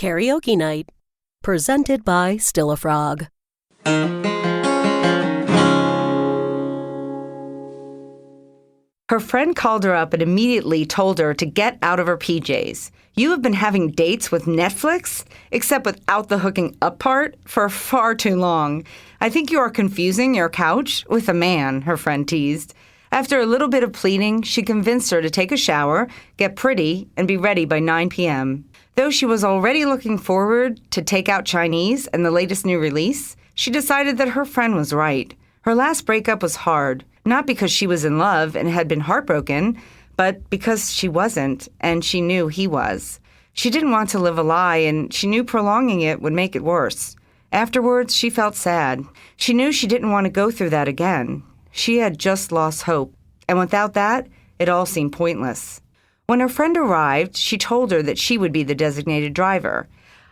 Karaoke Night, presented by Still a Frog. Her friend called her up and immediately told her to get out of her PJs. You have been having dates with Netflix, except without the hooking up part, for far too long. I think you are confusing your couch with a man, her friend teased. After a little bit of pleading, she convinced her to take a shower, get pretty, and be ready by 9 p.m. Though she was already looking forward to Take Out Chinese and the latest new release, she decided that her friend was right. Her last breakup was hard, not because she was in love and had been heartbroken, but because she wasn't, and she knew he was. She didn't want to live a lie, and she knew prolonging it would make it worse. Afterwards, she felt sad. She knew she didn't want to go through that again. She had just lost hope, and without that, it all seemed pointless. When her friend arrived, she told her that she would be the designated driver.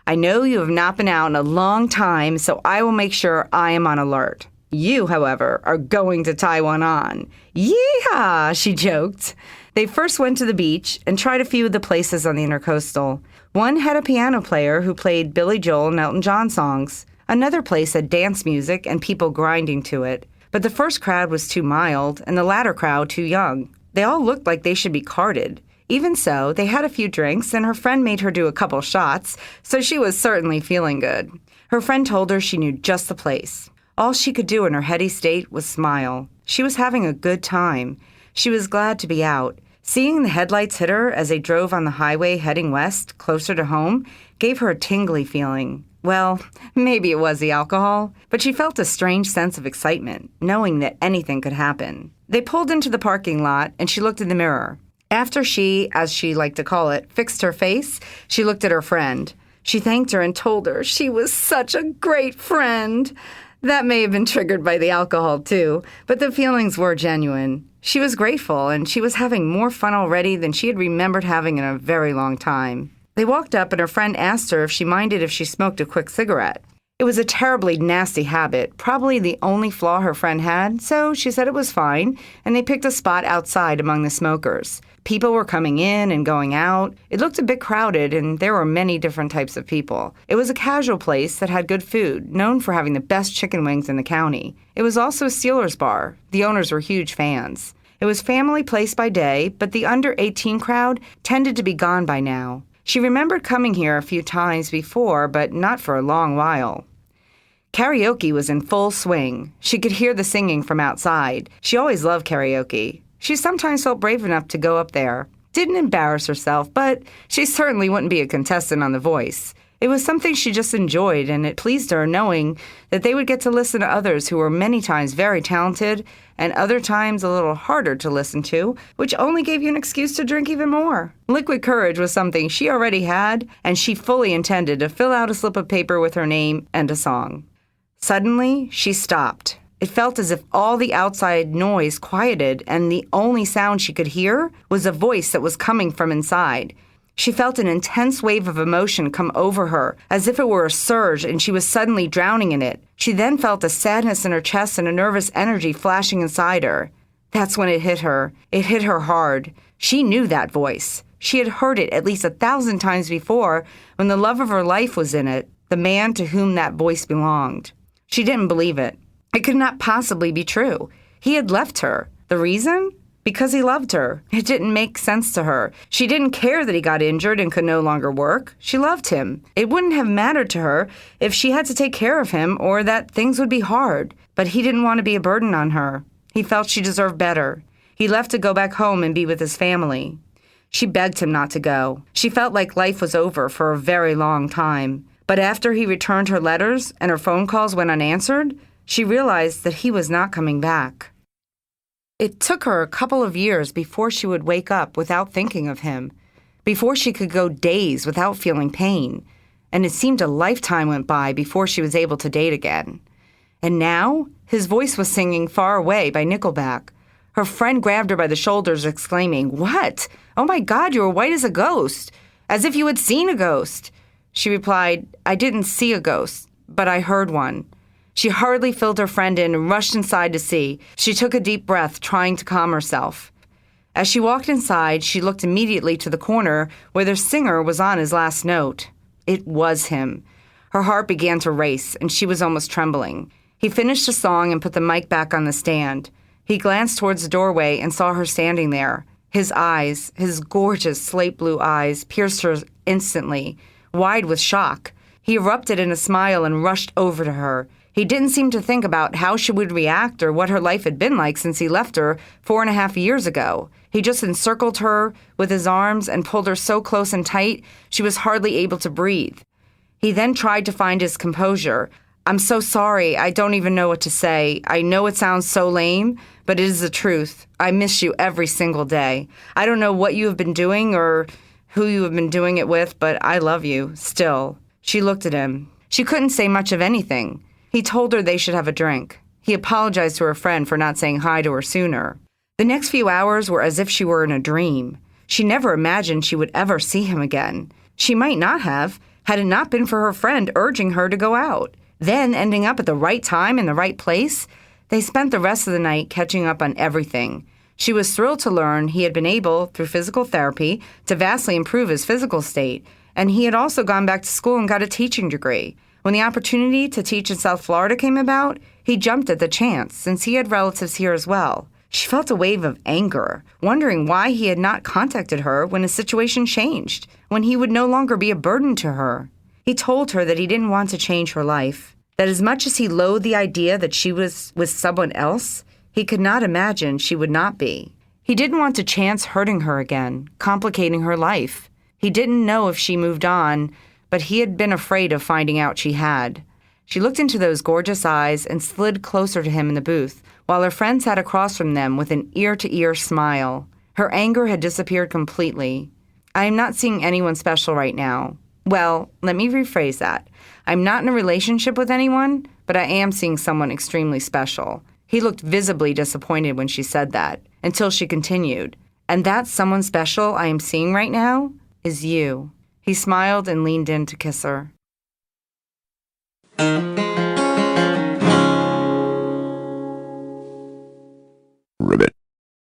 "I know you have not been out in a long time, so I will make sure I am on alert. You, however, are going to tie one on." "Yeehaw," she joked. They first went to the beach and tried a few of the places on the Intercoastal. One had a piano player who played Billy Joel and Elton John songs. Another place had dance music and people grinding to it. But the first crowd was too mild, and the latter crowd too young. They all looked like they should be carded. Even so, they had a few drinks, and her friend made her do a couple shots, so she was certainly feeling good. Her friend told her she knew just the place. All she could do in her heady state was smile. She was having a good time. She was glad to be out. Seeing the headlights hit her as they drove on the highway heading west, closer to home, gave her a tingly feeling. Well, maybe it was the alcohol, but she felt a strange sense of excitement, knowing that anything could happen. They pulled into the parking lot, and she looked in the mirror. After she, as she liked to call it, fixed her face, she looked at her friend. She thanked her and told her she was such a great friend. That may have been triggered by the alcohol, too, but the feelings were genuine. She was grateful, and she was having more fun already than she had remembered having in a very long time. They walked up, and her friend asked her if she minded if she smoked a quick cigarette. It was a terribly nasty habit, probably the only flaw her friend had, so she said it was fine, and they picked a spot outside among the smokers. People were coming in and going out. It looked a bit crowded, and there were many different types of people. It was a casual place that had good food, known for having the best chicken wings in the county. It was also a Steelers bar. The owners were huge fans. It was family place by day, but the under-18 crowd tended to be gone by now. She remembered coming here a few times before, but not for a long while. Karaoke was in full swing. She could hear the singing from outside. She always loved karaoke. She sometimes felt brave enough to go up there. Didn't embarrass herself, but she certainly wouldn't be a contestant on The Voice. It was something she just enjoyed, and it pleased her knowing that they would get to listen to others who were many times very talented and other times a little harder to listen to, which only gave you an excuse to drink even more. Liquid courage was something she already had, and she fully intended to fill out a slip of paper with her name and a song. Suddenly, she stopped. It felt as if all the outside noise quieted, and the only sound she could hear was a voice that was coming from inside. She felt an intense wave of emotion come over her, as if it were a surge and she was suddenly drowning in it. She then felt a sadness in her chest and a nervous energy flashing inside her. That's when it hit her. It hit her hard. She knew that voice. She had heard it at least 1,000 times before when the love of her life was in it, the man to whom that voice belonged. She didn't believe it. It could not possibly be true. He had left her. The reason? Because he loved her. It didn't make sense to her. She didn't care that he got injured and could no longer work. She loved him. It wouldn't have mattered to her if she had to take care of him or that things would be hard. But he didn't want to be a burden on her. He felt she deserved better. He left to go back home and be with his family. She begged him not to go. She felt like life was over for a very long time. But after he returned her letters and her phone calls went unanswered, she realized that he was not coming back. It took her a couple of years before she would wake up without thinking of him, before she could go days without feeling pain, and it seemed a lifetime went by before she was able to date again. And now, his voice was singing Far Away by Nickelback. Her friend grabbed her by the shoulders, exclaiming, "What? Oh my God, you were white as a ghost, as if you had seen a ghost." She replied, "I didn't see a ghost, but I heard one." She hurriedly filled her friend in and rushed inside to see. She took a deep breath, trying to calm herself. As she walked inside, she looked immediately to the corner where their singer was on his last note. It was him. Her heart began to race, and she was almost trembling. He finished the song and put the mic back on the stand. He glanced towards the doorway and saw her standing there. His eyes, his gorgeous slate blue eyes, pierced her instantly, wide with shock. He erupted in a smile and rushed over to her. He didn't seem to think about how she would react or what her life had been like since he left her 4.5 years ago. He just encircled her with his arms and pulled her so close and tight she was hardly able to breathe. He then tried to find his composure. "I'm so sorry. I don't even know what to say. I know it sounds so lame, but it is the truth. I miss you every single day. I don't know what you have been doing or who you have been doing it with, but I love you, still." She looked at him. She couldn't say much of anything. He told her they should have a drink. He apologized to her friend for not saying hi to her sooner. The next few hours were as if she were in a dream. She never imagined she would ever see him again. She might not have, had it not been for her friend urging her to go out. Then, ending up at the right time in the right place, they spent the rest of the night catching up on everything. She was thrilled to learn he had been able, through physical therapy, to vastly improve his physical state, and he had also gone back to school and got a teaching degree. When the opportunity to teach in South Florida came about, he jumped at the chance, since he had relatives here as well. She felt a wave of anger, wondering why he had not contacted her when his situation changed, when he would no longer be a burden to her. He told her that he didn't want to change her life, that as much as he loathed the idea that she was with someone else, he could not imagine she would not be. He didn't want to chance hurting her again, complicating her life. He didn't know if she moved on, but he had been afraid of finding out she had. She looked into those gorgeous eyes and slid closer to him in the booth, while her friend sat across from them with an ear-to-ear smile. Her anger had disappeared completely. "I am not seeing anyone special right now. Well, let me rephrase that. I'm not in a relationship with anyone, but I am seeing someone extremely special." He looked visibly disappointed when she said that, until she continued, "And that someone special I am seeing right now is you." He smiled and leaned in to kiss her.